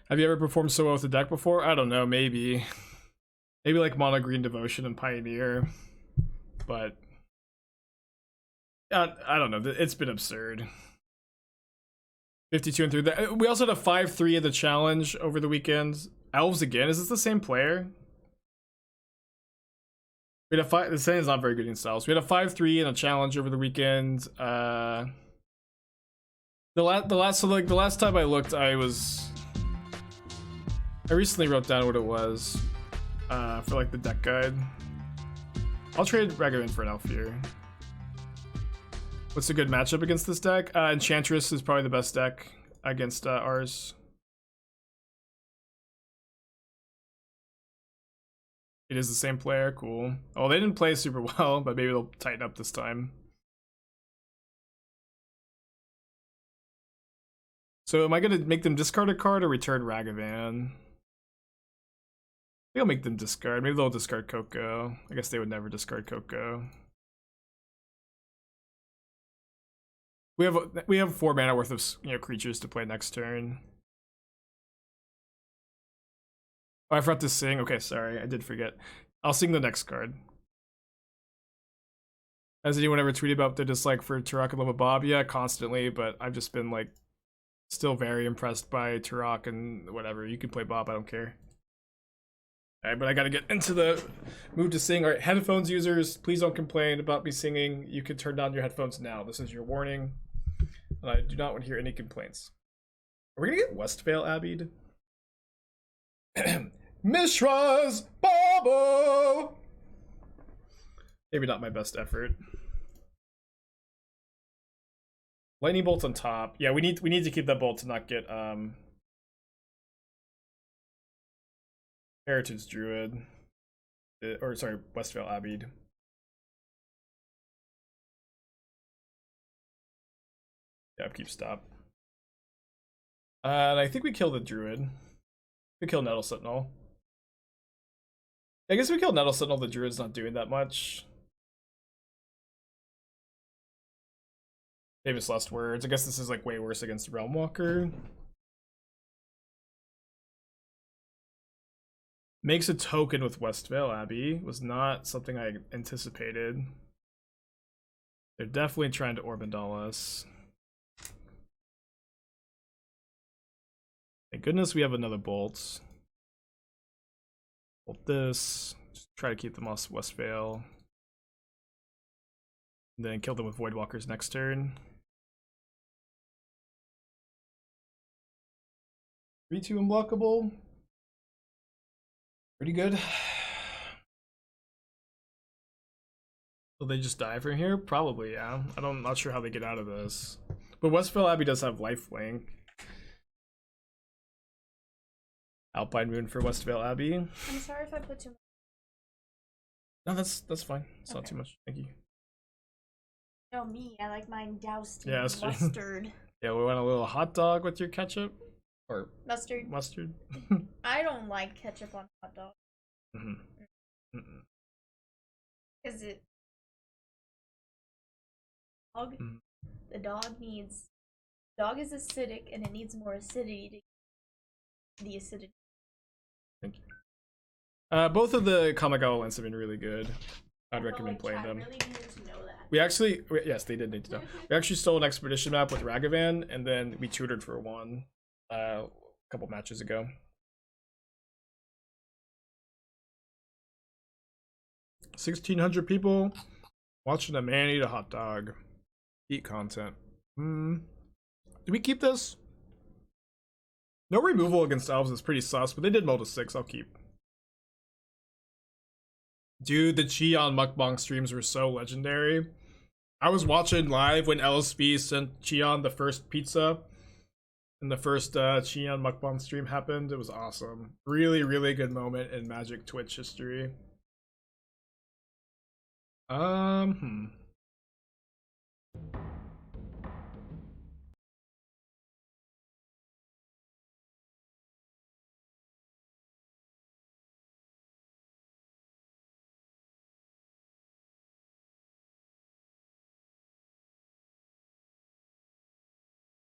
Have you ever performed so well with the deck before? I don't know, maybe. Maybe like Mono Green Devotion and Pioneer. But I don't know. It's been absurd. 52 and 3. We also had a 5-3 in the challenge over the weekend. Elves again. Is this the same player? We had a 5. The saying is not very good in styles. We had a 5-3 in a challenge over the weekend. The last time I looked, I recently wrote down what it was for like the deck guide. I'll trade Ragavan for an elf here. What's a good matchup against this deck? Enchantress is probably the best deck against ours. It is the same player, cool. Oh, they didn't play super well, but maybe they'll tighten up this time. So am I gonna make them discard a card or return Ragavan? I think I'll make them discard. Maybe they'll discard Coco. I guess they would never discard Coco. We have 4 mana worth of creatures to play next turn. Oh, I forgot to sing. Okay, sorry, I did forget. I'll sing the next card. Has anyone ever tweeted about their dislike for Tourach and Love Bob? Yeah, constantly, but I've just been like still very impressed by Tourach and whatever. You can play Bob, I don't care. Alright, but I gotta get into the mood to sing. Alright, headphones users, please don't complain about me singing. You can turn down your headphones now. This is your warning. And I do not want to hear any complaints. Are we gonna get Westvale Abbeyed? Mishra's Bauble! Maybe not my best effort. Lightning Bolt on top. Yeah, we need to keep that bolt to not get Heritage Druid. Or sorry, Westvale Abbeyed. Yeah, keep stop. And I think we kill the Druid. We kill Nettle Sentinel. I guess we kill Nettle Sentinel, the Druid's not doing that much. Famous last words. I guess this is like way worse against Realmwalker. Makes a token with Westvale Abbey. Was not something I anticipated. They're definitely trying to Orbandal us. Thank goodness we have another bolt. Bolt this. Just try to keep them off Westvale. And then kill them with Voidwalkers next turn. 3-2 unblockable. Pretty good. Will they just die from here? Probably, yeah. I'm not sure how they get out of this. But Westvale Abbey does have lifelink. Alpine Moon for Westvale Abbey. I'm sorry if I put too much. No, that's fine. It's okay. Not too much. Thank you. No, me. I like mine doused in mustard. Yeah, we want a little hot dog with your ketchup? Or mustard. Mustard. I don't like ketchup on hot dog. Is it dog? The dog needs. Dog is acidic and it needs more acidity to get the acidity. Thank you. Both of the Kamigawa lens have been really good. I'd recommend playing them. Really needed to know that. We actually, yes, they did need to know. We actually stole an expedition map with Ragavan, and then we tutored for one a couple matches ago. $1,600 people watching a man eat a hot dog. Eat content. Do we keep this? No removal against elves is pretty sus, but they did mold to 6. I'll keep. Dude, the Cheon mukbang streams were so legendary. I was watching live when LSB sent Cheon the first pizza, and the first Cheon mukbang stream happened. It was awesome. Really, really good moment in Magic Twitch history.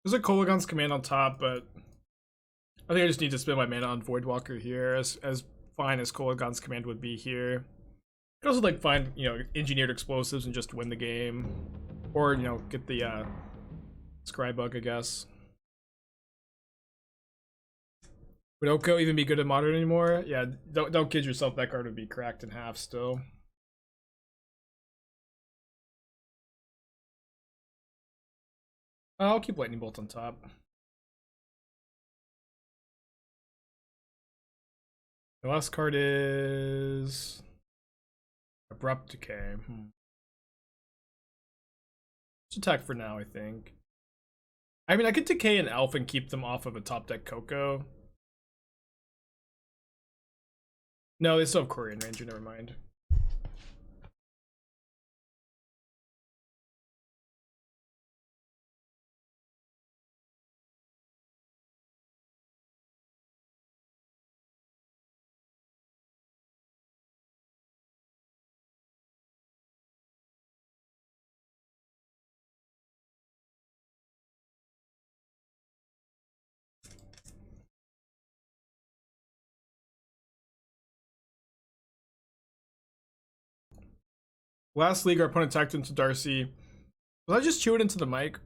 There's a Kolaghan's command on top, but I think I just need to spend my mana on Voidwalker here, as fine as Kolaghan's command would be here. You can also like find, you know, engineered explosives and just win the game. Or, you know, get the Scry bug, I guess. Would Oko even be good at Modern anymore? Yeah, don't kid yourself, that card would be cracked in half still. I'll keep Lightning Bolt on top. The last card is Abrupt Decay. Let's attack for now, I think. I mean, I could Decay an Elf and keep them off of a top deck Coco. No, they still have Quarian Ranger, never mind. Last league, our opponent attacked into Darcy. Was I just chewing into the mic?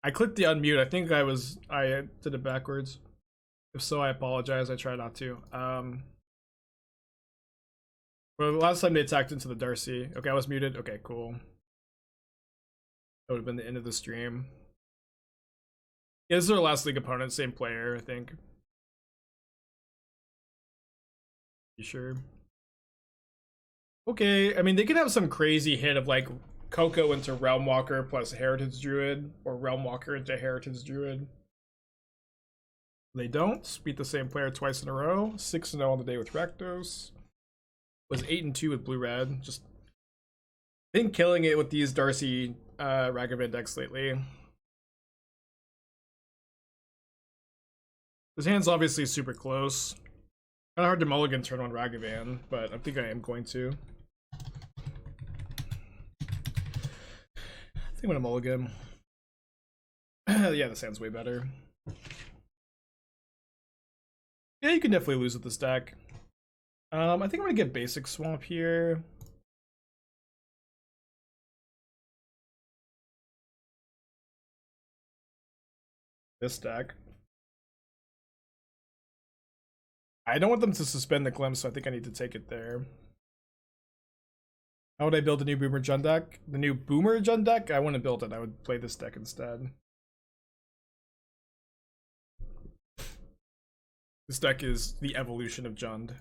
I clicked the unmute. I think I did it backwards. If so, I apologize. I try not to. Well, the last time they attacked into the Darcy. Okay, I was muted. Okay, cool. That would have been the end of the stream. Yeah, this is our last league opponent. Same player, I think. You sure? Okay, I mean, they could have some crazy hit of like Coco into Realm Walker plus Heritage Druid, or Realm Walker into Heritage Druid. They don't. Beat the same player twice in a row. 6-0 on the day with Rakdos. Was 8-2 with Blue Red. Just been killing it with these Darcy Ragavan decks lately. His hand's obviously super close. Kind of hard to mulligan turn on Ragavan, but I think I am going to. I think I'm gonna mulligan. Yeah, this hand's way better. Yeah, you can definitely lose with this deck. I think I'm gonna get basic swamp here. This deck. I don't want them to suspend the glimpse, so I think I need to take it there. How would I build a new Boomer Jund deck? The new Boomer Jund deck? I wouldn't build it. I would play this deck instead. This deck is the evolution of Jund.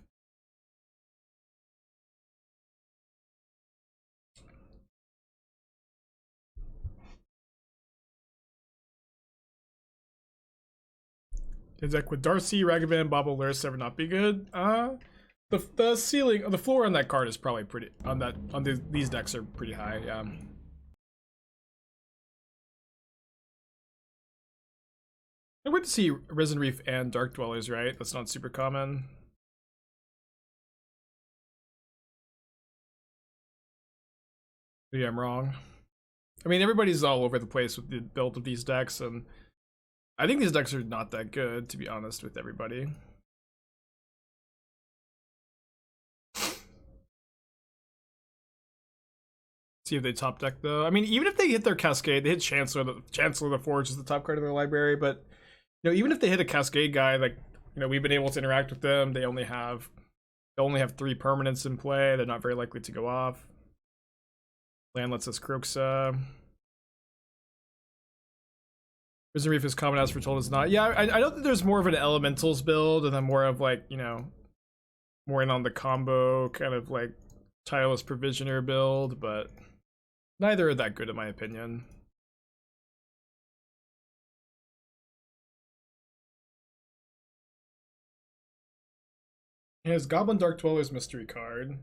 A deck with Darcy, Ragavan, Bauble, Lurrus ever not be good? The ceiling, the floor on that card is probably pretty, these decks are pretty high, yeah. I would to see Risen Reef and Dark Dwellers, right? That's not super common. Maybe I'm wrong. I mean, everybody's all over the place with the build of these decks, and I think these decks are not that good, to be honest with everybody. See if they top deck though. I mean, even if they hit their Cascade, they hit Chancellor. Chancellor of the Forge is the top card of their library, but you know, even if they hit a Cascade guy, like, you know, we've been able to interact with them. They only have 3 permanents in play. They're not very likely to go off. Land lets us Kroxa. Risen Reef is common as foretold is not. Yeah, I know that there's more of an elementals build and then more of like, you know, more in on the combo kind of like tireless provisioner build, but neither are that good in my opinion. He has Goblin Dark Dwellers mystery card.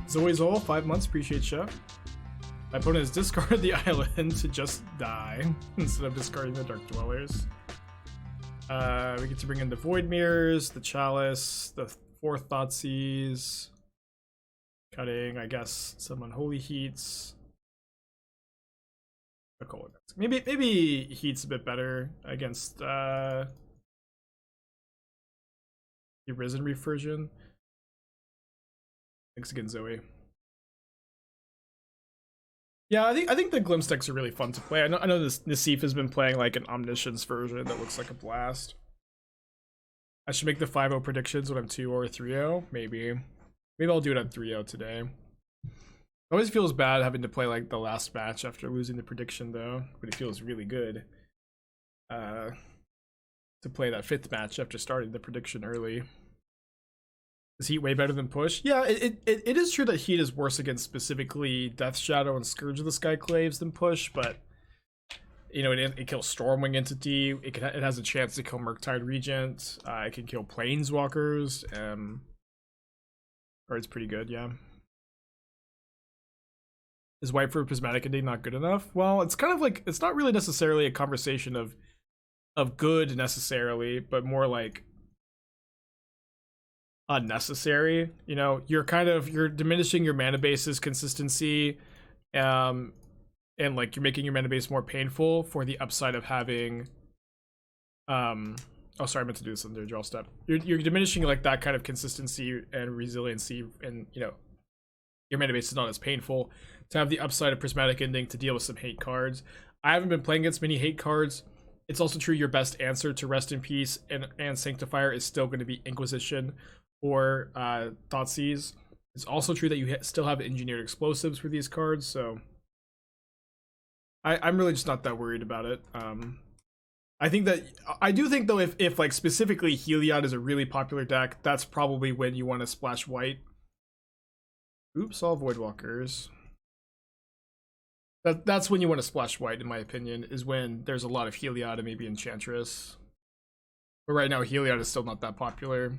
Zoe's all 5 months, appreciate you. My opponent has discarded the island to just die instead of discarding the Dark Dwellers. We get to bring in the Void Mirrors, the Chalice, the 4th Thoughtseize, cutting, I guess, some Unholy Heats. a Kolaghan. Maybe Heat's a bit better against the Risen Reversion. Thanks again, Zoe. Yeah, I think the Glimpse decks are really fun to play. I know this Nassif has been playing like an Omniscience version that looks like a blast. I should make the 5-0 predictions when I'm 2 or 3-0. Maybe I'll do it at 3-0 today. It always feels bad having to play like the last match after losing the prediction though, but it feels really good to play that 5th match after starting the prediction early. Is Heat way better than Push? Yeah, it is true that Heat is worse against specifically Death Shadow and Scourge of the Skyclaves than Push, but you know, it kills Stormwing Entity. It has a chance to kill Murktide Regent. It can kill Planeswalkers. Or it's pretty good, yeah. Is White for Prismatic Ending not good enough? Well, it's kind of like, it's not really necessarily a conversation of good necessarily, but more like unnecessary. You know, you're diminishing your mana base's consistency, and like you're making your mana base more painful for the upside of having oh sorry, I meant to do this under draw step. You're diminishing like that kind of consistency and resiliency, and you know your mana base is not as painful to have the upside of Prismatic Ending to deal with some hate cards. I haven't been playing against many hate cards. It's also true your best answer to Rest in Peace and Sanctifier is still going to be Inquisition or Thoughtseize. It's also true that you still have Engineered Explosives for these cards, so I'm really just not that worried about it. I do think though, if like specifically Heliod is a really popular deck, that's probably when you want to splash white. Oops, all Voidwalkers. That's when you want to splash white, in my opinion, is when there's a lot of Heliod and maybe Enchantress. But right now, Heliod is still not that popular.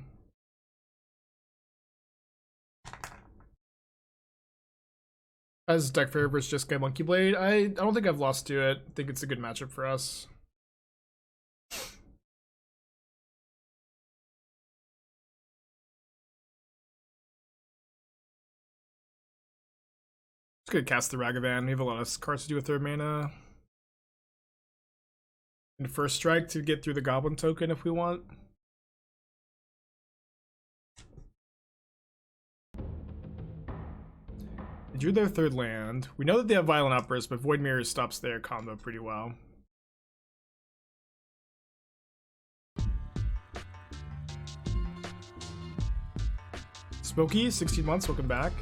As Deck Fair versus Just Guy Monkey Blade, I don't think I've lost to it. I think it's a good matchup for us. Just gonna cast the Ragavan. We have a lot of cards to do with their mana. And First Strike to get through the Goblin token if we want. They drew their 3rd land. We know that they have Violent Outburst, but Void Mirror stops their combo pretty well. Smokey, 16 months, welcome back.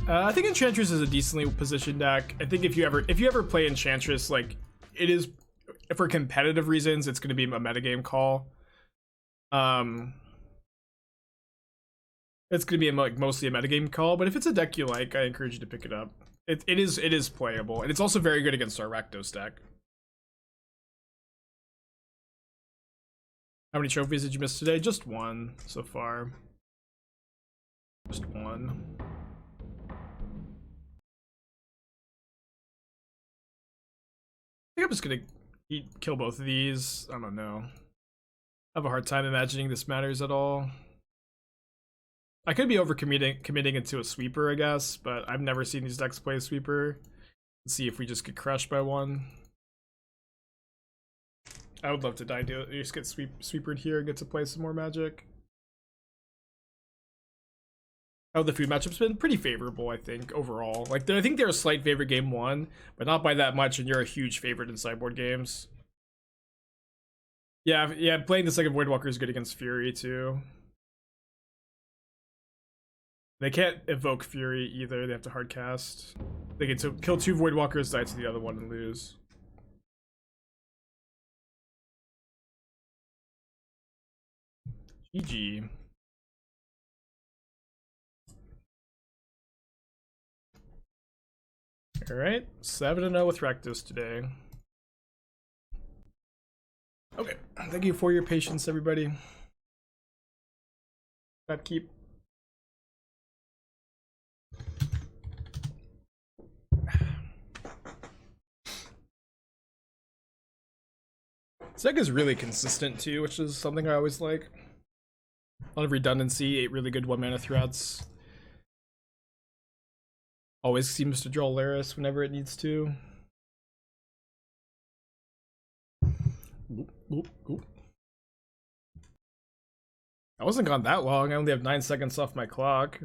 I think Enchantress is a decently positioned deck. I think if you ever play Enchantress, like it is for competitive reasons, it's going to be a metagame call. It's going to be like mostly a metagame call, but if it's a deck you like, I encourage you to pick it up. It is playable, and it's also very good against our Rakdos deck. How many trophies did you miss today? Just 1 so far. Just 1. I think I'm just gonna kill both of these. I don't know. I have a hard time imagining this matters at all. I could be committing into a sweeper, I guess, but I've never seen these decks play a sweeper. Let's see if we just get crushed by one. I would love to die to it. You just get sweepered here and get to play some more Magic. Oh, the food matchup's been pretty favorable, I think, overall. Like, I think they're a slight favorite game 1, but not by that much, and you're a huge favorite in sideboard games. Yeah, playing the second Voidwalker is good against Fury, too. They can't evoke Fury either, they have to hardcast. They get to kill 2 Voidwalkers, die to the other one, and lose. GG. Alright, 7-0 with Rakdos today. Okay, thank you for your patience, everybody. That keep. This deck is really consistent too, which is something I always like. A lot of redundancy, 8 really good 1-mana threats. Always seems to draw Laris whenever it needs to. Oop, oop, oop. I wasn't gone that long. I only have 9 seconds off my clock.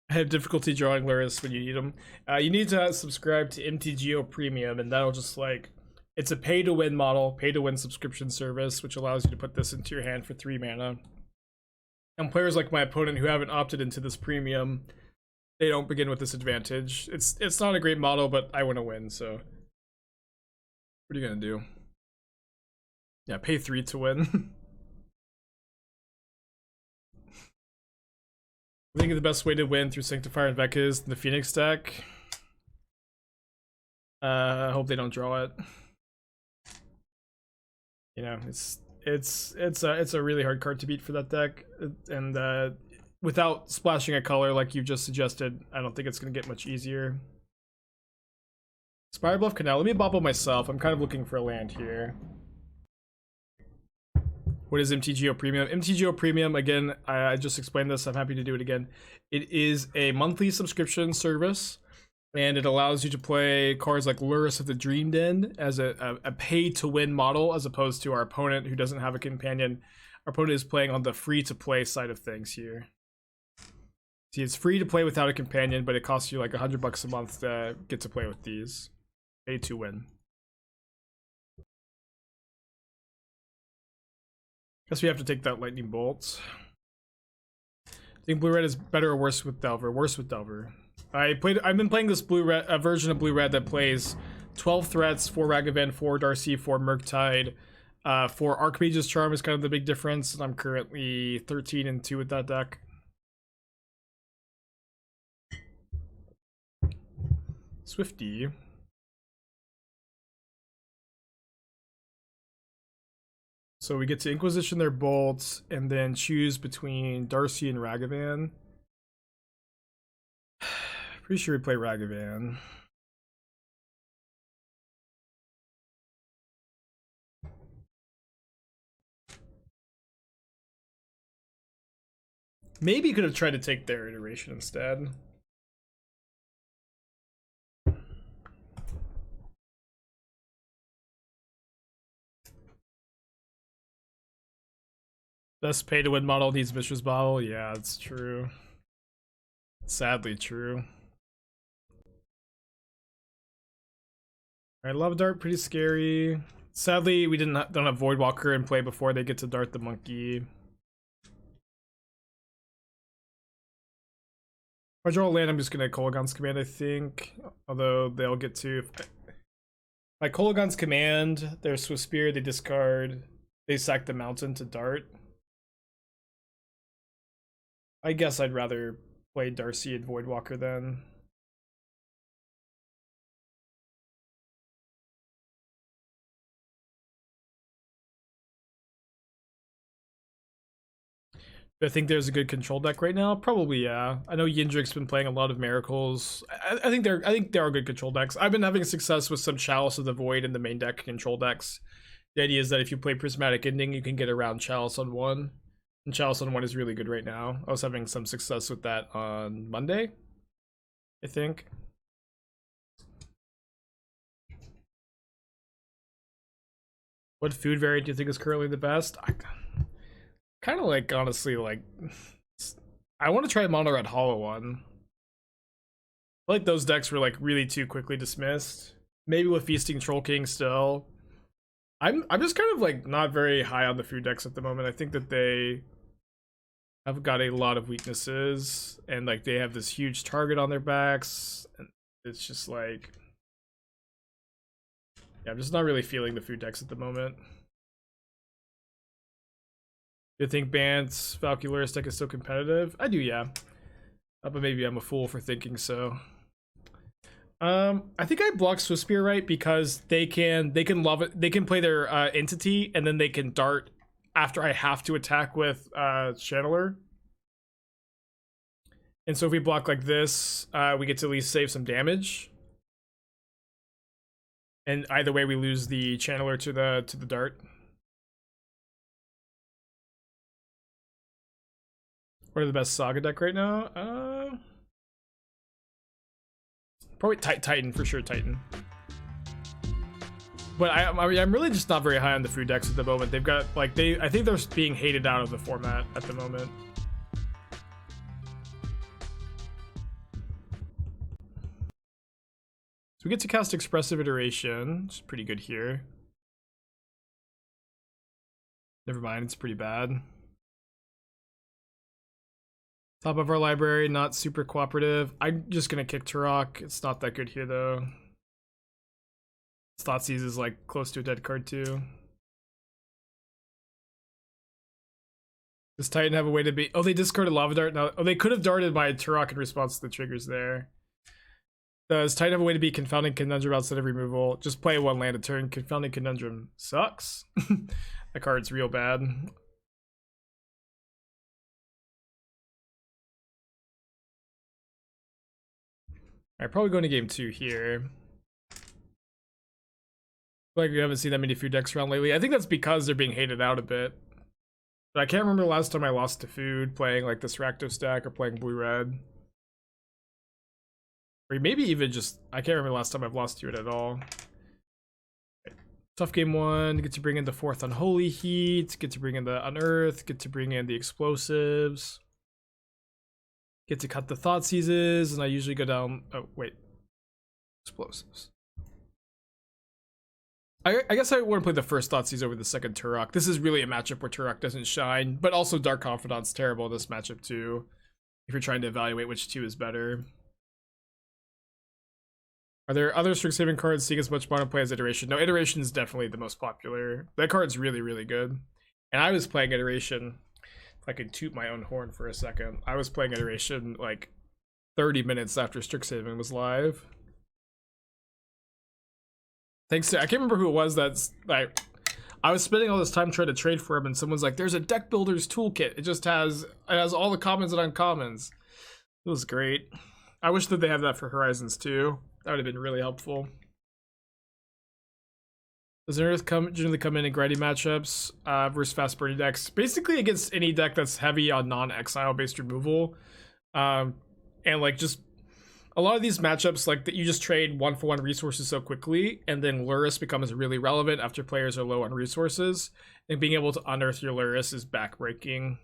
I have difficulty drawing Laris when you need them. You need to subscribe to MTGO Premium, and that'll just like, it's a pay-to-win model, pay-to-win subscription service, which allows you to put this into your hand for 3 mana. And players like my opponent who haven't opted into this premium, they don't begin with this advantage. It's not a great model, but I want to win, so what are you gonna do? Yeah, pay 3 to win. I think the best way to win through Sanctifier and Vec is the Phoenix deck. I hope they don't draw it. You know, it's a really hard card to beat for that deck, and without splashing a color like you just suggested, I don't think it's gonna get much easier. Spire Bluff Canal. Let me bauble myself. I'm kind of looking for a land here. What is MTGO Premium? MTGO Premium, again, I just explained this. I'm happy to do it again. It is a monthly subscription service, and it allows you to play cards like Luris of the Dream Den as a pay-to-win model, as opposed to our opponent who doesn't have a companion. Our opponent is playing on the free-to-play side of things here. See, it's free to play without a companion, but it costs you like $100 a month to get to play with these. Pay-to-win. Guess we have to take that lightning bolt. I think blue red is better or worse with Delver. Worse with Delver. I've been playing this blue red version of blue red that plays 12 threats, 4 Ragavan, 4 Darcy, 4 Murktide, 4 Archmage's Charm is kind of the big difference. And I'm currently 13-2 with that deck. Swifty. So we get to Inquisition their bolts and then choose between Darcy and Ragavan. Pretty sure we play Ragavan. Maybe could have tried to take their iteration instead. Best pay-to-win model needs Mishra's Bauble. Yeah, it's true. Sadly true. Alright, Love Dart, pretty scary. Sadly, we don't have Voidwalker in play before they get to dart the monkey. If I draw a land, I'm just gonna Kolaghan's Command, I think. Although they'll get to... By Kolaghan's Command, their Swift Spear, they discard... They sack the mountain to dart. I guess I'd rather play Darcy and Voidwalker then. Do I think there's a good control deck right now? Probably, yeah. I know Yindrik's been playing a lot of Miracles. I think there are good control decks. I've been having success with some Chalice of the Void in the main deck control decks. The idea is that if you play Prismatic Ending, you can get around Chalice on 1. And Chalice on 1 is really good right now. I was having some success with that on Monday, I think. What food variant do you think is currently the best? I kind of like, honestly, like... I want to try Mono Red Hollow one. I feel like those decks were like really too quickly dismissed. Maybe with Feasting Troll King still. I'm just kind of like not very high on the food decks at the moment. I think that they have got a lot of weaknesses, and like they have this huge target on their backs, and it's just like, yeah, I'm just not really feeling the food decks at the moment. Do you think Bant's Valkylaris deck is still competitive? I do, yeah. But maybe I'm a fool for thinking so. I think I blocked Swift Spear right because they can love it. They can play their entity and then they can dart after I have to attack with Channeler. And so if we block like this, we get to at least save some damage. And either way, we lose the Channeler to the dart. What are the best Saga deck right now? Probably Titan for sure. Titan. But I'm really just not very high on the food decks at the moment. They've got like I think they're being hated out of the format at the moment. So we get to cast Expressive Iteration, which is pretty good here. Never mind, it's pretty bad. Top of our library, not super cooperative. I'm just gonna kick Tourach. It's not that good here though. Thoughtseize is like close to a dead card too. Does Titan have a way to be? Oh, they discarded Lava Dart. Now, oh, they could have darted my Tourach in response to the triggers there. Does Titan have a way to be Confounding Conundrum outside of removal? Just play one land a turn. Confounding Conundrum sucks. That card's real bad. Alright, probably going to game 2 here. Like we haven't seen that many food decks around lately. I think that's because they're being hated out a bit. But I can't remember the last time I lost to food playing like this Rakdos stack or playing blue-red. Or maybe even just, I can't remember the last time I've lost to it at all. Tough game 1, get to bring in the 4th Unholy Heat, get to bring in the Unearth, get to bring in the Explosives. Get to cut the Thoughtseizes, and I usually go down, oh wait. Explosives. I guess I want to play the first Thoughtseize over the second Tourach. This is really a matchup where Tourach doesn't shine, but also Dark Confidant's terrible in this matchup too, if you're trying to evaluate which two is better. Are there other Strixhaven cards seeing as much modern play as Iteration? No, Iteration is definitely the most popular. That card's really, really good. And I was playing Iteration, if I could toot my own horn for a second, I was playing Iteration like 30 minutes after Strixhaven was live. Thanks to, I can't remember who it was that's like, I was spending all this time trying to trade for him and someone's like, there's a deck builder's toolkit. It has all the commons and uncommons. It was great. I wish that they have that for Horizons too. That would have been really helpful. Does Earth generally come in grindy matchups versus fast burning decks? Basically against any deck that's heavy on non-exile based removal. And like just a lot of these matchups, like that you just trade 1-for-1 resources so quickly, and then Lurrus becomes really relevant after players are low on resources, and being able to unearth your Lurrus is backbreaking.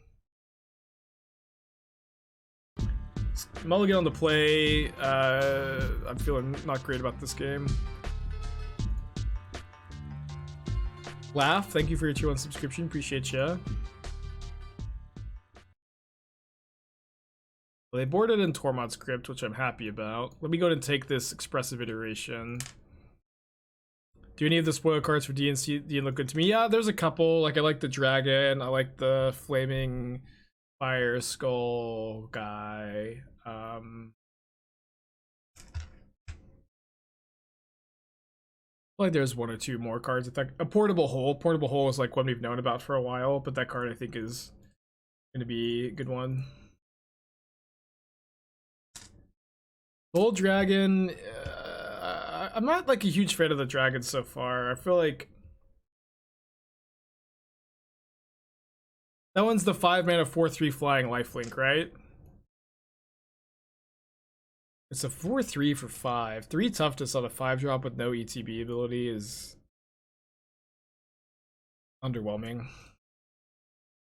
Mulligan on the play. I'm feeling not great about this game. Laugh, thank you for your 2-1 subscription, appreciate ya. Well, they boarded in Tormod's Crypt, which I'm happy about. Let me go ahead and take this Expressive Iteration. Do any of the spoiler cards for DNC look good to me? Yeah, there's a couple. Like I like the dragon. I like the flaming fire skull guy. Like there's 1 or 2 more cards. I think a portable hole. Portable hole is like one we've known about for a while, but that card I think is going to be a good one. Old dragon. I'm not like a huge fan of the dragon so far. I feel like that one's the 5-mana 4/3 flying lifelink, right? It's a 4/3 for 5. 3 toughness on a 5-drop with no ETB ability is underwhelming.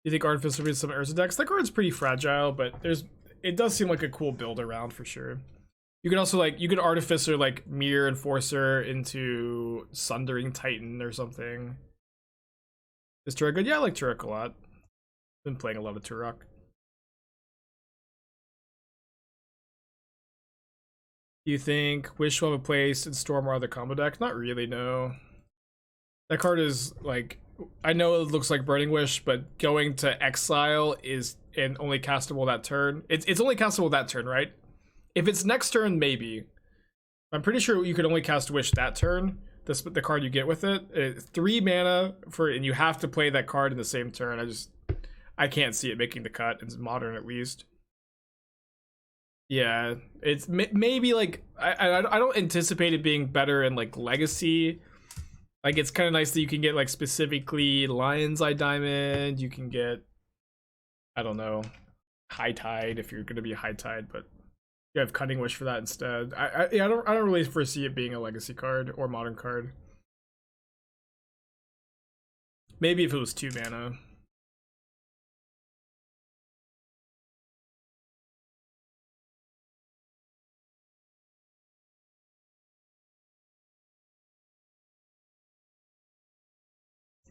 You think Artificer will be some Urza decks? That card's pretty fragile, but it does seem like a cool build around for sure. You can also like, you can Artificer like Mirror Enforcer into Sundering Titan or something. Is Tourach good? Yeah, I like Tourach a lot. Been playing a lot of Tourach. Do you think Wish will have a place in Storm or other combo deck? Not really, no. That card is like, I know it looks like Burning Wish, but going to Exile is and only castable that turn. It's only castable that turn, right? If it's next turn, maybe. I'm pretty sure you could only cast Wish that turn. The card you get with it. It's 3 mana and you have to play that card in the same turn. I can't see it making the cut in Modern at least. Yeah, it's maybe like I don't anticipate it being better in like Legacy. Like it's kind of nice that you can get like specifically Lion's Eye Diamond. You can get, I don't know, High Tide if you're gonna be High Tide, but you have Cunning Wish for that instead. Yeah, I don't really foresee it being a legacy card or modern card. Maybe if it was 2 mana.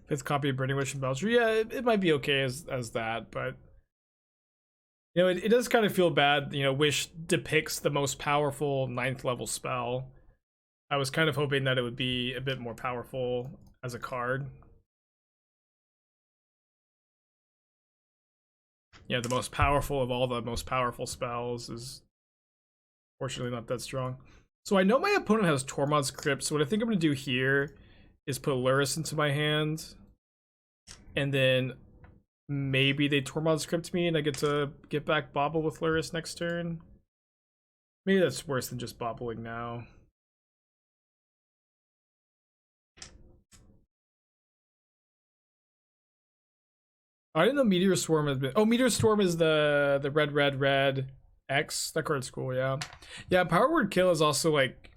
Fifth copy of Burning Wish and Belcher. Yeah, it might be okay as that, but you know, it does kind of feel bad. You know, Wish depicts the most powerful 9th level spell. I was kind of hoping that it would be a bit more powerful as a card. Yeah, the most powerful of all the most powerful spells is fortunately not that strong. So I know my opponent has Tormod's Crypt, so what I think I'm going to do here is put Lurrus into my hand, and then maybe they Tormod's Crypt me and I get to get back Bauble with Lurrus next turn. Maybe that's worse than just bobbling now. I didn't know Meteor Swarm has been. Oh, Meteor Storm is the red X. That card's cool, yeah. Yeah, Power Word Kill is also like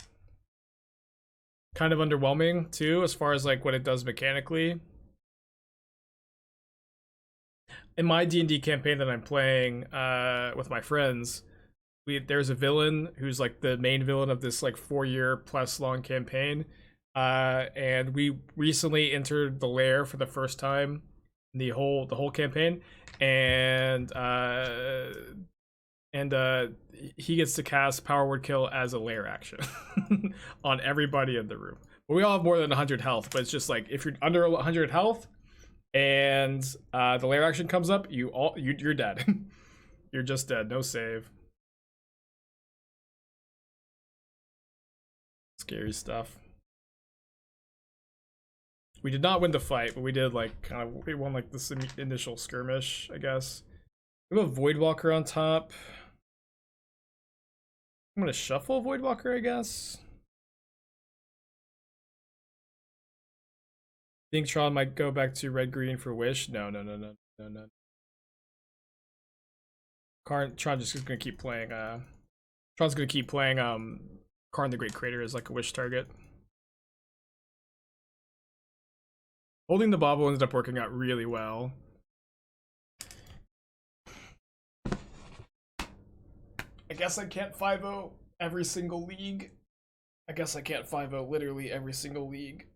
kind of underwhelming too, as far as like what it does mechanically. In my D&D campaign that I'm playing with my friends, there's a villain who's like the main villain of this like 4-year plus long campaign, and we recently entered the lair for the first time in the whole campaign, and he gets to cast Power Word Kill as a lair action on everybody in the room. But we all have more than 100 health, but it's just like if you're under 100 health and the lair action comes up, you're dead. You're just dead. No save. Scary stuff. We did not win the fight, but we did like we won like this initial skirmish, I guess. We have a Voidwalker on top. I'm gonna shuffle Voidwalker, I guess. Think Tron might go back to red-green for Wish. No. Tron just is gonna keep playing. Tron's gonna keep playing. Karn the Great Crater as like a Wish target. Holding the Bauble ended up working out really well. I guess I can't 5-0 every single league. I guess I can't 5-0 literally every single league.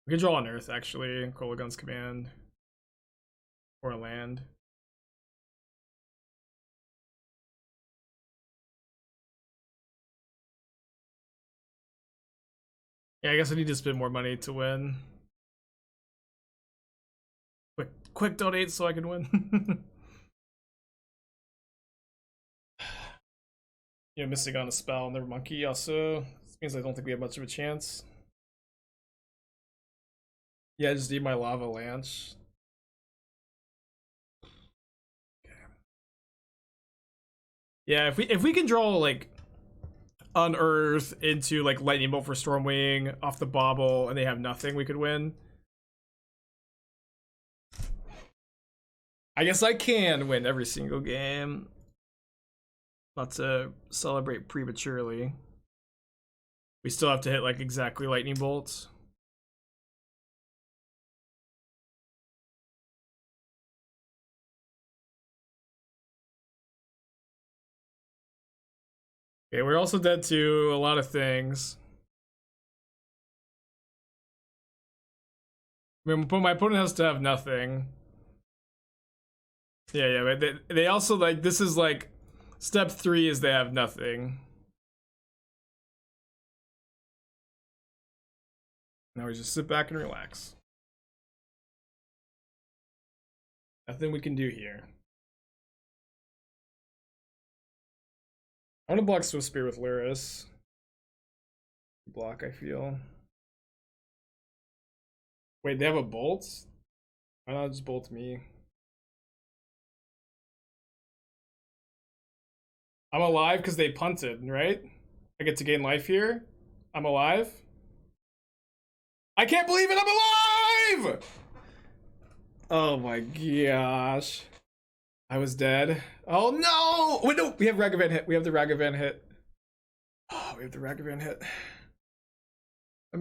We can draw an Earth, actually. Kolaghan's Command. Or a land. Yeah, I guess I need to spend more money to win. Quick donate so I can win. You know, missing on a spell on their monkey also. This means I don't think we have much of a chance. Yeah, I just need my Lava Lance. Okay. Yeah, if we can draw like Unearth into like Lightning Bolt for Stormwing off the Bauble and they have nothing, we could win. I guess I can win every single game. Not to celebrate prematurely. We still have to hit like exactly Lightning Bolts. Okay, we're also dead to a lot of things. I mean, my opponent has to have nothing. Yeah, but they also like, this is like, step 3 is they have nothing. Now we just sit back and relax. Nothing we can do here. I want to block Swift Spear with Lurrus. Block, I feel. Wait, they have a bolt? Why not just bolt me? I'm alive because they punted, right? I get to gain life here. I'm alive. I can't believe it, I'm alive! Oh my gosh. I was dead. Oh no! Wait, no, we have Ragavan hit. We have the Ragavan hit. Oh, we have the Ragavan hit. I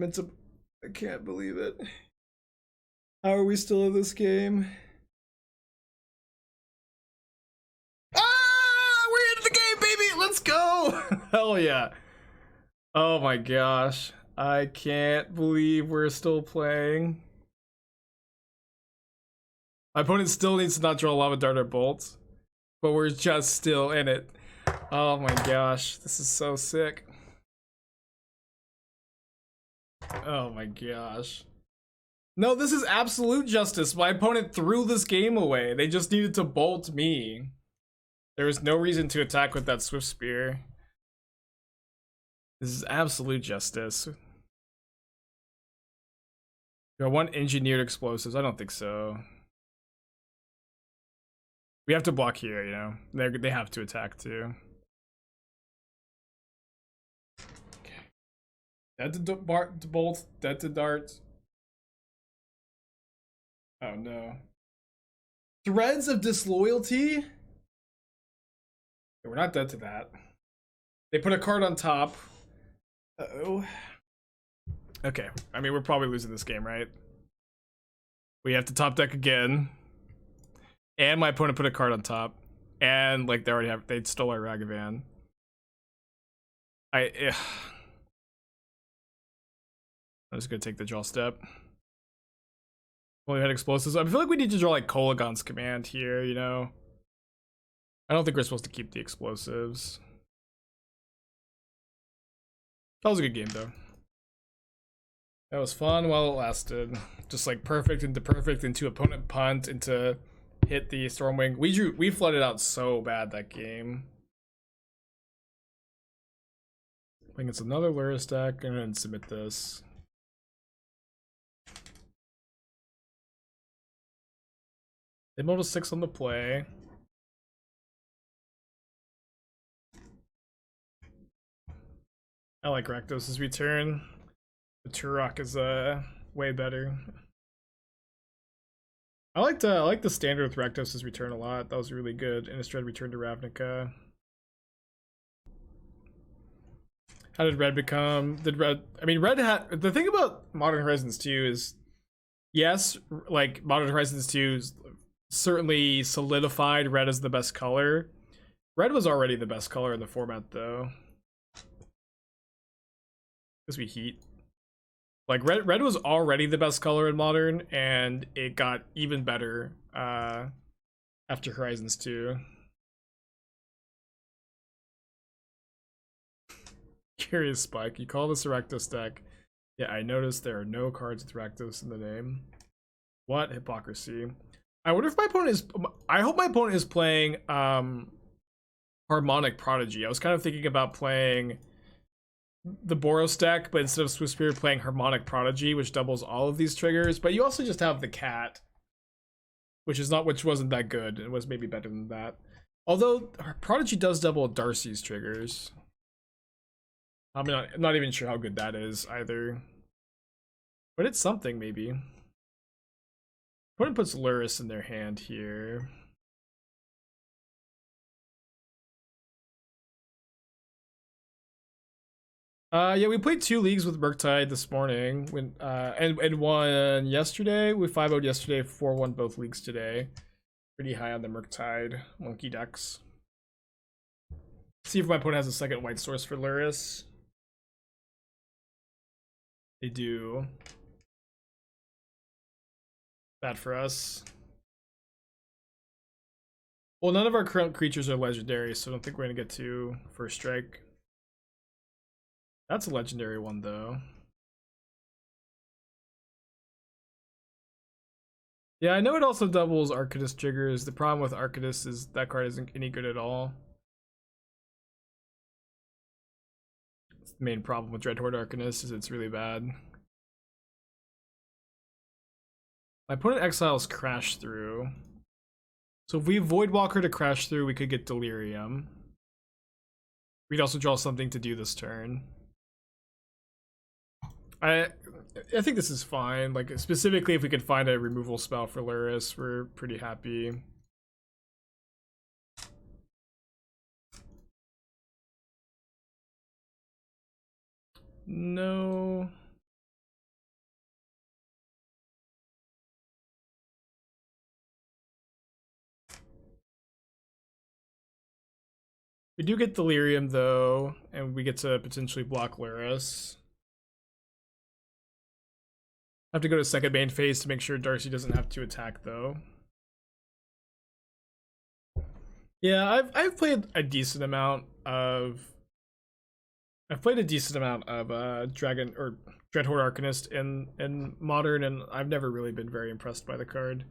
can't believe it. How are we still in this game? Ah! We're in the game, baby! Let's go! Hell yeah. Oh my gosh. I can't believe we're still playing. My opponent still needs to not draw Lava Dart or Bolt, but we're just still in it. Oh my gosh, this is so sick. Oh my gosh. No, this is absolute justice. My opponent threw this game away. They just needed to bolt me. There was no reason to attack with that Swift Spear. This is absolute justice. Got one engineered explosives. I don't think so. We have to block here, you know. They have to attack too. Okay. Dead to bolt. Dead to dart. Oh no. Threads of disloyalty? We're not dead to that. They put a card on top. Uh-oh. Okay. I mean, we're probably losing this game, right? We have to top deck again. And my opponent put a card on top. And, like, they stole our Ragavan. I'm just gonna take the draw step. Well, we had explosives. I feel like we need to draw, like, Kolaghan's command here, you know? I don't think we're supposed to keep the explosives. That was a good game, though. That was fun while it lasted. Just, like, perfect into opponent punt, into hit the Stormwing. We flooded out so bad that game. I think it's another Luris deck. I'm gonna submit this. They mold a 6 on the play. I like Rakdos' return. The Tourach is way better. I like the standard with Rakdos' return a lot. That was really good. Innistrad return to Ravnica. How did red become? Red had the thing about Modern Horizons 2 is, yes, like Modern Horizons 2 certainly solidified red as the best color. Red was already the best color in the format, though. Because we heat. Like red was already the best color in Modern, and it got even better after Horizons 2. Curious Spike, you call this a Rakdos deck? Yeah, I noticed there are no cards with Rakdos in the name. What hypocrisy! I wonder if my opponent is. I hope my opponent is playing Harmonic Prodigy. I was kind of thinking about playing the Boros deck, but instead of Swift Spear, playing Harmonic Prodigy, which doubles all of these triggers. But you also just have the cat, which wasn't that good. It was maybe better than that. Although Prodigy does double Darcy's triggers. I mean, I'm not even sure how good that is either. But it's something, maybe. Opponent puts Luris in their hand here. Yeah, we played 2 leagues with Murktide this morning, and won yesterday. We 5-0'd yesterday, 4-1 both leagues today. Pretty high on the Murktide monkey decks. See if my opponent has a second white source for Luris. They do. Bad for us. Well, none of our current creatures are legendary, so I don't think we're gonna get to first strike. That's a legendary one, though. Yeah, I know it also doubles Arcadus triggers. The problem with Arcadus is that card isn't any good at all. It's the main problem with Dreadhorde Arcanist is it's really bad. My opponent exiles Crash Through. So if we Voidwalker to Crash Through, we could get Delerium. We'd also draw something to do this turn. I think this is fine. Like, specifically, if we could find a removal spell for Luris, we're pretty happy. No. We do get Delerium, though, and we get to potentially block Luris. I have to go to second main phase to make sure Darcy doesn't have to attack, though. Yeah, I've played a decent amount of Dragon or Dreadhorde Arcanist in Modern, and I've never really been very impressed by the card.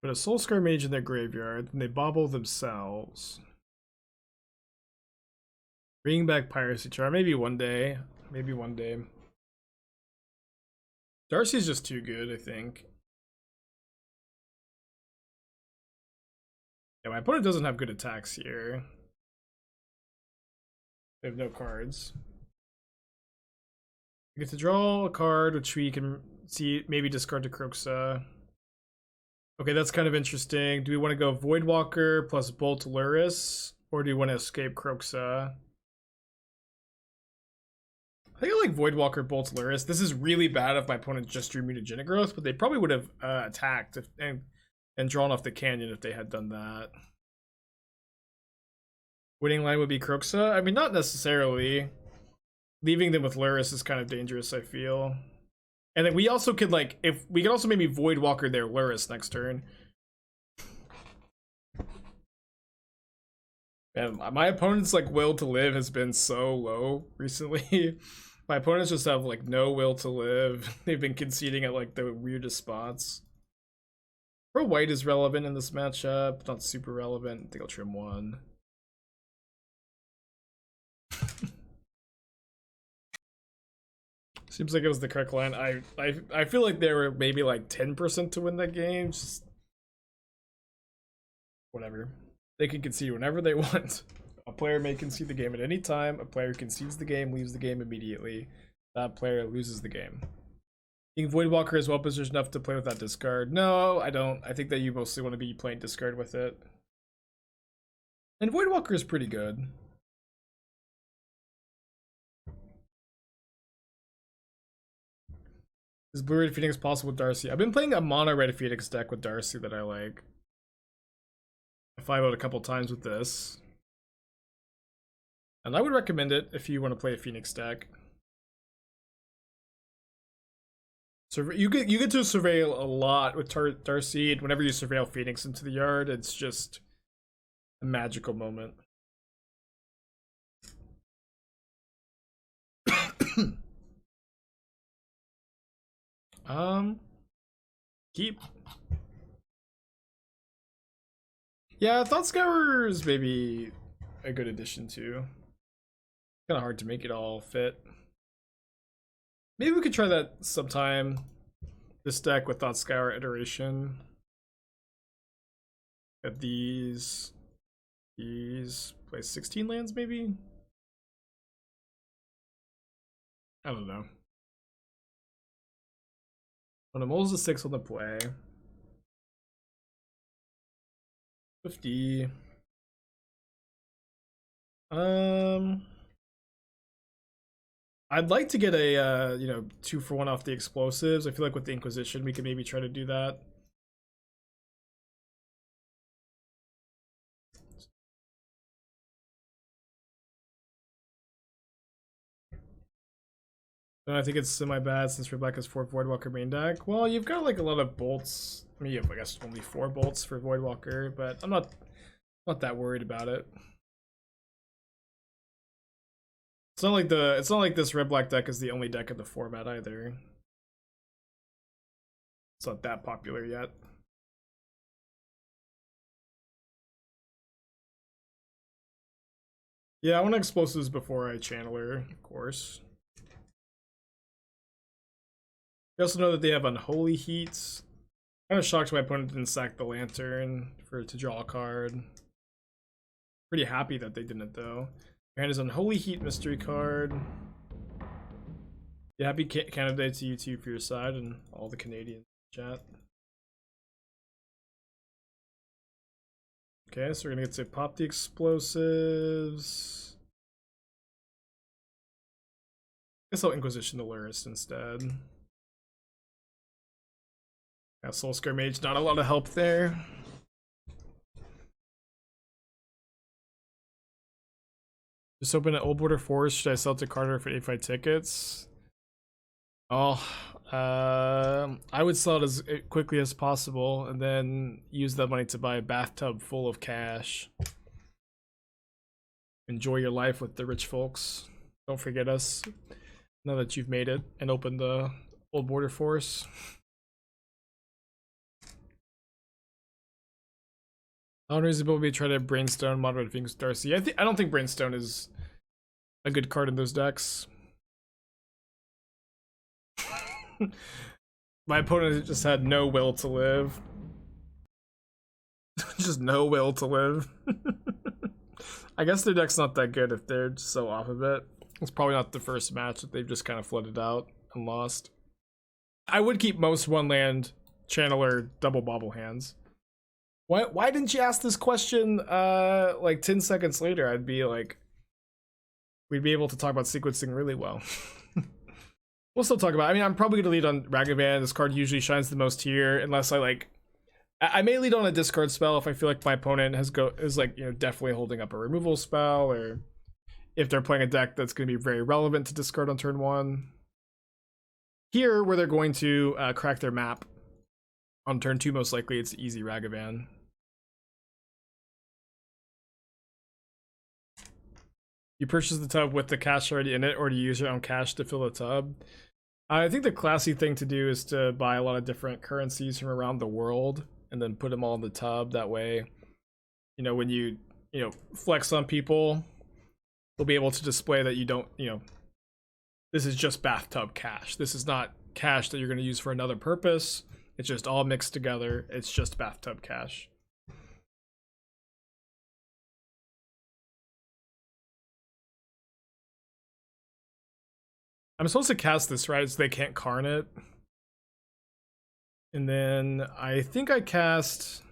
But a Soulscar Mage in their graveyard, and they bauble themselves. Bringing back Piracy Charm, maybe one day. Maybe one day. Darcy's just too good, I think. Yeah, my opponent doesn't have good attacks here. They have no cards. We get to draw a card, which we can see maybe discard to Kroxa. Okay, that's kind of interesting. Do we want to go Voidwalker plus Bolt Luris, or do we want to escape Kroxa? I think I like Voidwalker Bolt Luris. This is really bad if my opponent just drew Mutagenic Growth, but they probably would have attacked and drawn off the canyon if they had done that. Winning line would be Kroxa? I mean, not necessarily. Leaving them with Luris is kind of dangerous, I feel. And then we also could, like, if we could also maybe Voidwalker their Luris next turn. And my opponent's, like, will to live has been so low recently. My opponents just have, like, no will to live. They've been conceding at, like, the weirdest spots. Pro white is relevant in this matchup. Not super relevant. I think I'll trim one. Seems like it was the correct line. I feel like they were maybe like 10% to win that game. Just whatever. They can concede whenever they want. A player may concede the game at any time. A player concedes the game, leaves the game immediately. That player loses the game. I think Voidwalker is well positioned enough to play with that discard. No, I don't. I think that you mostly want to be playing discard with it. And Voidwalker is pretty good. Is Blue Red Phoenix possible with Darcy? I've been playing a mono Red Phoenix deck with Darcy that I like. I 5-0'd a couple times with this. And I would recommend it if you want to play a Phoenix deck. So you get to surveil a lot with Darcy, and whenever you surveil Phoenix into the yard, it's just a magical moment. Keep. Yeah, Thougtscour is maybe a good addition too. Kind of hard to make it all fit. Maybe we could try that sometime. This deck with Thoughtscour iteration. Got these play 16 lands maybe. I don't know. When a mole's a 6 on the play. 50. I'd like to get a 2-for-1 off the explosives. I feel like with the Inquisition we could maybe try to do that. And I think it's semi-bad since Rebecca's 4 Voidwalker main deck. Well, you've got like a lot of bolts. I mean, you have, I guess, only 4 bolts for Voidwalker, but I'm not that worried about it. It's not like this red-black deck is the only deck in the format either. It's not that popular yet. Yeah, I want explosives before I channeler, of course. I also know that they have Unholy Heat. Kind of shocked my opponent didn't sack the Lantern to draw a card. Pretty happy that they didn't though. Your hand is Unholy Heat mystery card. Yeah, happy Canada to you two for your side and all the Canadian chat. Okay, so we're gonna get to pop the explosives. Guess I'll Inquisition the Lurist instead. Yeah, Soul Scare Mage, not a lot of help there. Just open an Old Border Forest. Should I sell to Carter for 85 tickets? Oh, I would sell it as quickly as possible and then use that money to buy a bathtub full of cash. Enjoy your life with the rich folks. Don't forget us now that you've made it and opened the Old Border Force. Unreasonable try to Brainstone moderate things Darcy. I don't think Brainstone is a good card in those decks. My opponent just had no will to live. Just no will to live. I guess their deck's not that good if they're just so off of it. It's probably not the first match that they've just kind of flooded out and lost. I would keep most one land channeler double bauble hands. Why didn't you ask this question like 10 seconds later? I'd be like, we'd be able to talk about sequencing really well. We'll still talk about it. I mean, I'm probably gonna lead on Ragavan. This card usually shines the most here, unless I may lead on a discard spell if I feel like my opponent is like, you know, definitely holding up a removal spell, or if they're playing a deck that's gonna be very relevant to discard on turn 1. Here, where they're going to crack their map on turn 2, most likely it's easy Ragavan. You purchase the tub with the cash already in it, or do you use your own cash to fill the tub? I think the classy thing to do is to buy a lot of different currencies from around the world and then put them all in the tub. That way, you know, when you flex on people, they'll be able to display that you don't, this is just bathtub cash. This is not cash that you're going to use for another purpose. It's just all mixed together. It's just bathtub cash. I'm supposed to cast this, right? So they can't Karn it. And then I think I cast...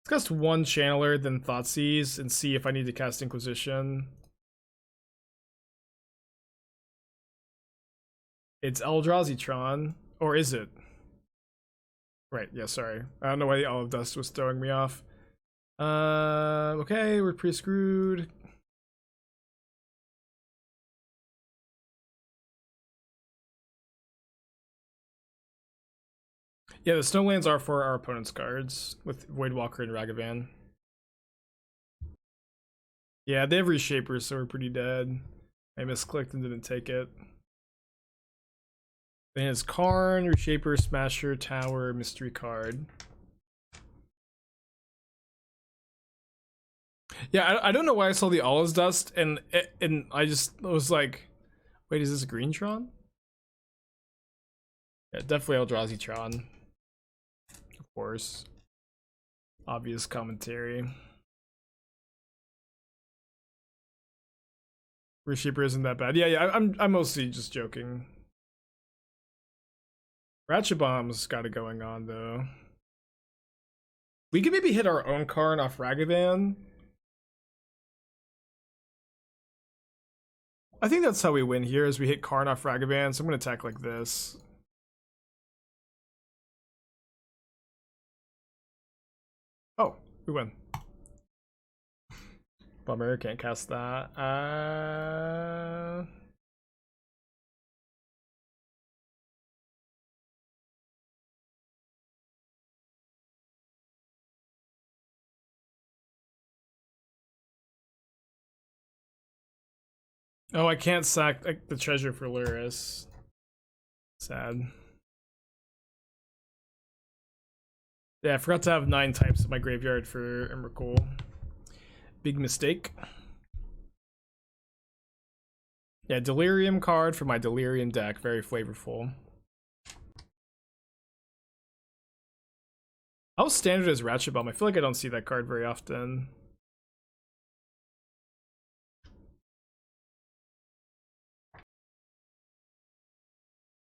Let's cast one Channeler, then Thoughtseize, and see if I need to cast Inquisition. It's Eldrazi Tron. Or is it? Right, yeah, sorry. I don't know why the Olive Dust was throwing me off. Okay, we're pretty screwed. Yeah, the snowlands are for our opponent's cards with Voidwalker and Ragavan. Yeah, they have reshapers, so we're pretty dead. I misclicked and didn't take it. Then it's Karn, Reshaper, Smasher, Tower, Mystery card. Yeah, I don't know why I saw the Olive Dust and I just was like, wait, is this a Green Tron? Yeah, definitely Eldrazi Tron. Of course. Obvious commentary. Reshaper isn't that bad. Yeah, I'm mostly just joking. Ratchet Bomb's got it going on though. We could maybe hit our own Karn off Ragavan. I think that's how we win here, is we hit Karn off Ragavan, so I'm gonna attack like this. Oh, we win. Bummer, can't cast that. Oh, I can't sack the treasure for Luris. Sad. Yeah, I forgot to have 9 types in my graveyard for Emrakul. Big mistake. Yeah, Delerium card for my Delirium deck. Very flavorful. How standard is Ratchet Bomb? I feel like I don't see that card very often.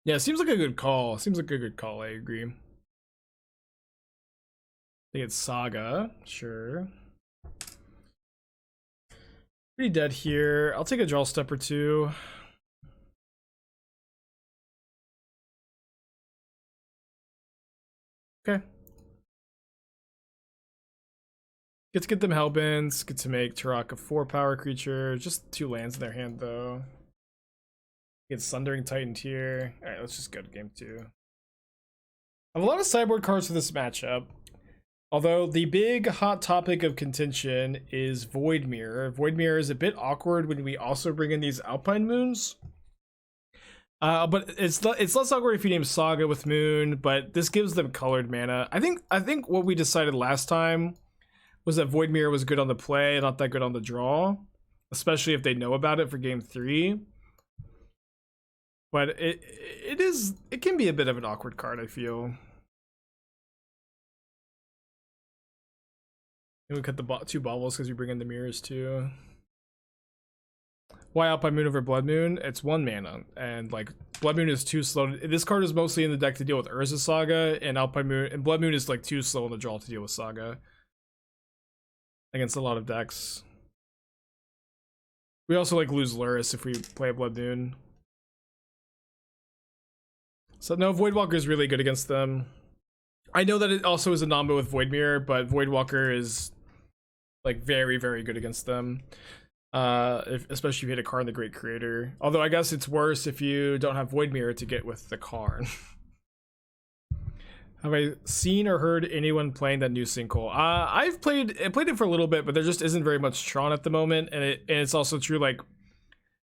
Yeah, seems like a good call. Seems like a good call, I agree. I think it's Saga, sure. Pretty dead here. I'll take a draw step or two. Okay. Get to get them Hellbends. Get to make Tourach a 4-power creature. Just 2 lands in their hand, though. Get Sundering Titan here. Alright, let's just go to game 2. I have a lot of sideboard cards for this matchup. Although the big hot topic of contention is Void Mirror. Void Mirror is a bit awkward when we also bring in these Alpine Moons. But it's less awkward if you name Saga with Moon, but this gives them colored mana. I think what we decided last time was that Void Mirror was good on the play, not that good on the draw, especially if they know about it for game 3. But it can be a bit of an awkward card, I feel. And we cut the 2 baubles because we bring in the mirrors too. Why Alpine Moon over Blood Moon? It's 1 mana, and like Blood Moon is too slow. This card is mostly in the deck to deal with Urza Saga, and Alpine Moon and Blood Moon is like too slow in the draw to deal with Saga against a lot of decks. We also like lose Luris if we play a Blood Moon. So no, Voidwalker is really good against them. I know that it also is a combo with Void Mirror, but Voidwalker is like very, very good against them. Especially if you hit a card in the Great Creator. Although I guess it's worse if you don't have Void Mirror to get with the Karn. Have I seen or heard anyone playing that new Sinkhole? I've played it for a little bit, but there just isn't very much Tron at the moment, and it's also true like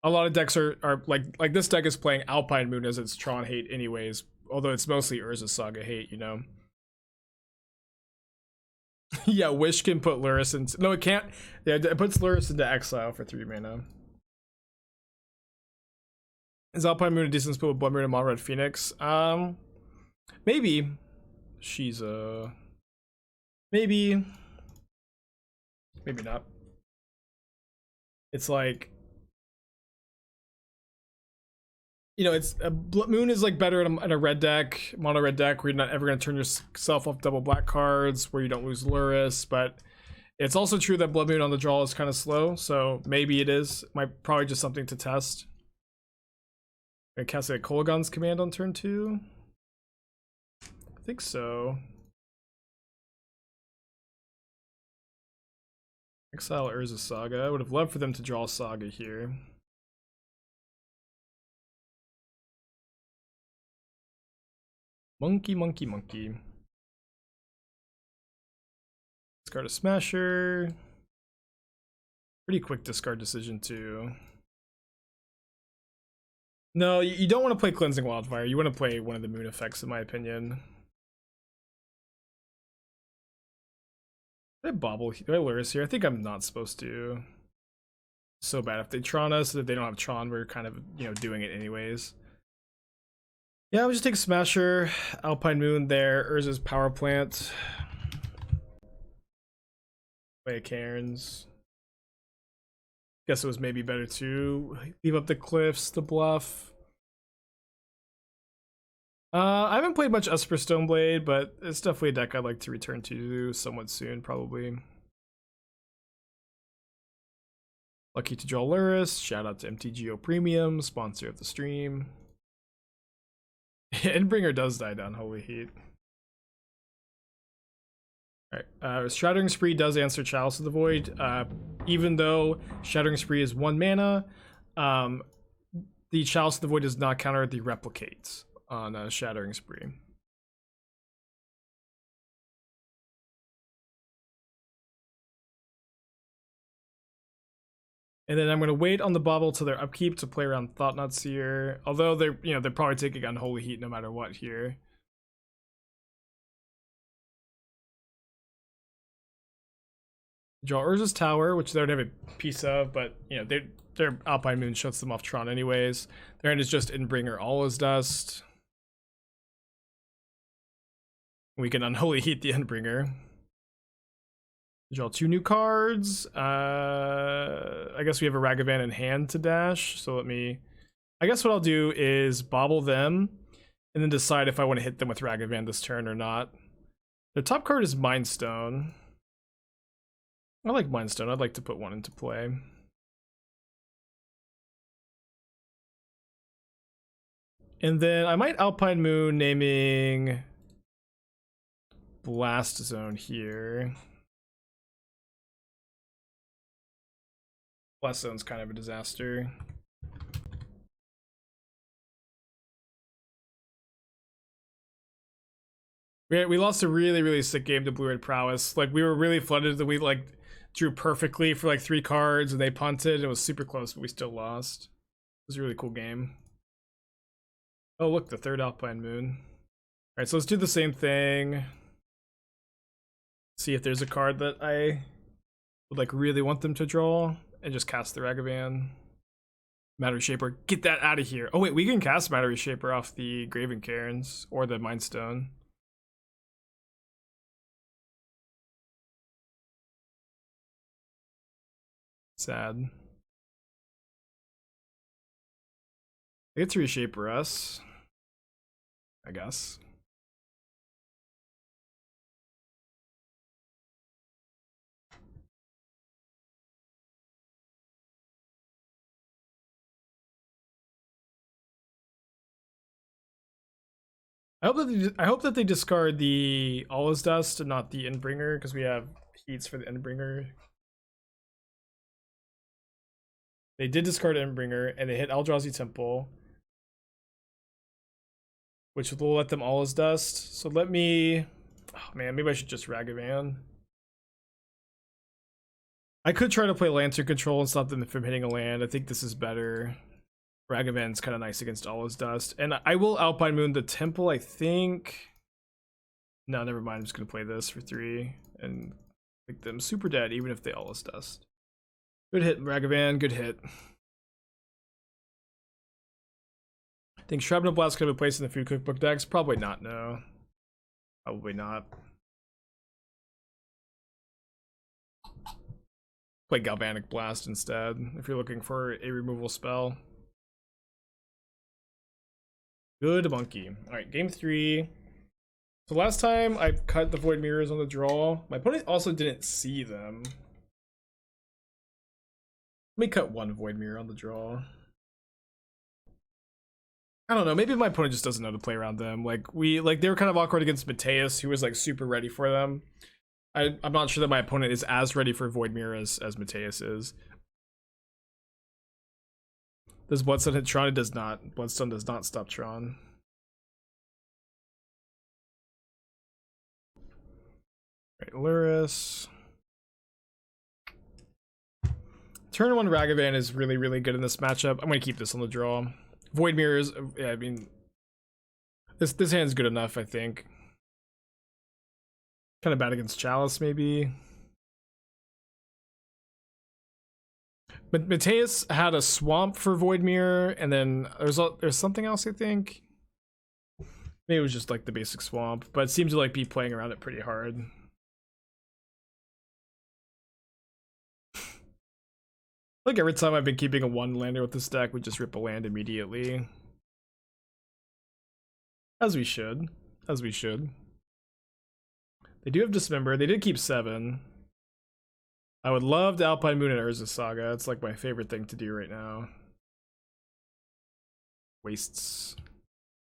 a lot of decks are like this deck is playing Alpine Moon as its Tron hate anyways, although it's mostly Urza Saga hate, you know. Yeah, Wish can put Luris into... No, it can't. Yeah, it puts Luris into exile for 3 mana. Is Alpine Moon a decent split with Blood Moon and Mono Red Phoenix? Maybe. Shizo. Maybe. Maybe not. It's like... You know, it's Moon is like better in a red deck, mono red deck, where you're not ever going to turn yourself off double black cards, where you don't lose Luris. But it's also true that Blood Moon on the draw is kind of slow, so maybe it is. Probably just something to test. I cast a Kolaghan's command on turn 2. I think so. Exile Urza Saga. I would have loved for them to draw Saga here. Monkey, monkey, monkey. Discard a Smasher. Pretty quick discard decision too. No, you don't want to play Cleansing Wildfire. You want to play one of the Moon effects, in my opinion. Did I Bauble? Do I Luris here? I think I'm not supposed to. So bad. If they Tron us, if they don't have Tron, we're kind of, you know, doing it anyways. Yeah, I'll just take Smasher, Alpine Moon there, Urza's Power Plant. Play a Cairns. Guess it was maybe better to leave up the cliffs, the bluff. I haven't played much Esper Stoneblade, but it's definitely a deck I'd like to return to somewhat soon, probably. Lucky to draw Luris. Shout out to MTGO Premium, sponsor of the stream. Endbringer does die down Unholy Heat. Alright, Shattering Spree does answer Chalice of the Void. Even though Shattering Spree is 1 mana, the Chalice of the Void does not counter the Replicates on Shattering Spree. And then I'm going to wait on the Bauble till their upkeep to play around Thoughtseer. Although they're probably taking Unholy Heat no matter what here. Draw Urza's Tower, which they don't have a piece of, but you know, their Alpine Moon shuts them off Tron anyways. Their end is just Endbringer All is Dust. We can Unholy Heat the Endbringer. Draw 2 new cards. I guess we have a Ragavan in hand to dash, so let me I guess what I'll do is bauble them and then decide if I want to hit them with Ragavan this turn or not. The top card is Mind Stone. I like Mind Stone. I'd like to put one into play. And then I might Alpine Moon, naming Blast Zone here. Blast Zone's kind of a disaster. We lost a really sick game to Blue Red Prowess. Like, we were really flooded that we like drew perfectly for like 3 cards and they punted. It was super close, but we still lost. It was a really cool game. Oh, look, the 3rd Alpine Moon. Alright, so let's do the same thing. See if there's a card that I would like really want them to draw, and just cast the Ragavan. Matter Shaper, get that out of here. Oh wait, we can cast Matter Shaper off the Graven Cairns or the Mind Stone. Sad. They get to reshaper us, I guess. I hope that they discard the Allah's Dust and not the Endbringer, because we have heats for the Endbringer. They did discard Endbringer, and they hit Eldrazi Temple, which will let them Allah's Dust. So let me... Oh man, maybe I should just Ragavan. I could try to play Lantern Control and stop them from hitting a land. I think this is better. Ragavan's kind of nice against Allah's Dust. And I will Alpine Moon the Temple, I think. No, never mind. I'm just going to play this for 3 and make them super dead, even if they Allah's Dust. Good hit, Ragavan. Good hit. I think Shrapnel Blast could have been placed in the Food Cookbook decks. Probably not, no. Probably not. Play Galvanic Blast instead, if you're looking for a removal spell. Good monkey. Alright, game 3. So last time I cut the Void Mirrors on the draw. My opponent also didn't see them. Let me cut 1 Void Mirror on the draw. I don't know, maybe my opponent just doesn't know to play around them. Like they were kind of awkward against Mateus, who was like super ready for them. I'm not sure that my opponent is as ready for Void Mirror as Mateus is. Does Bloodstone hit Tron? It does not. Bloodstone does not stop Tron. Right, Luris. Turn 1 Ragavan is really good in this matchup. I'm gonna keep this on the draw. Void Mirrors, yeah, I mean, this hand's good enough, I think. Kind of bad against Chalice, maybe. But Mateus had a swamp for Void Mirror, and then there's something else, I think. Maybe it was just like the basic swamp, but it seems to like be playing around it pretty hard. Like every time I've been keeping a 1-lander with this deck, we just rip a land immediately. As we should. As we should. They do have Dismember. They did keep 7. I would love to Alpine Moon and Urza Saga. It's like my favorite thing to do right now. Wastes.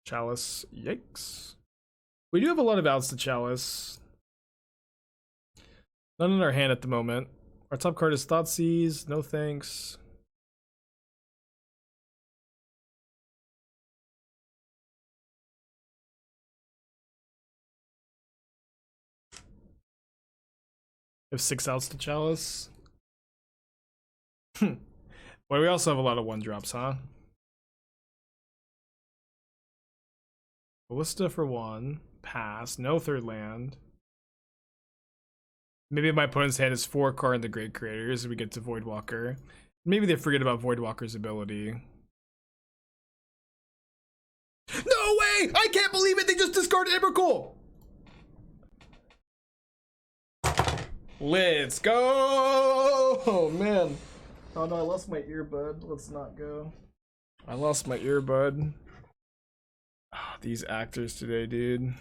Chalice. Yikes. We do have a lot of outs to Chalice. None in our hand at the moment. Our top card is Thoughtseize. No thanks. We have 6 outs to Chalice. Well, we also have a lot of 1-drops, huh? Ballista for 1. Pass. No 3rd land. Maybe my opponent's hand is 4 Karn the Great Creators and we get to Voidwalker. Maybe they forget about Voidwalker's ability. No way! I can't believe it! They just discarded Emrakul! Let's go! Oh man. Oh no, I lost my earbud. Let's not go. I lost my earbud. Oh, these actors today, dude.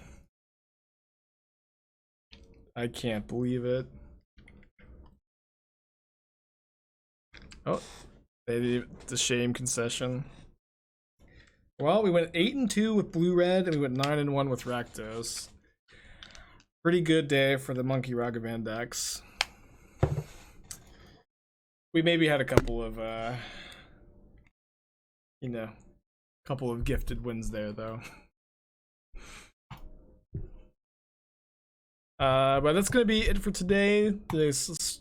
I can't believe it. Oh, they did the shame concession. Well, we went 8-2 with blue-red, and we went 9-1 with Rakdos. Pretty good day for the Monkey Ragavan decks. We maybe had a couple of, you know, couple of gifted wins there, though. But that's gonna be it for today. This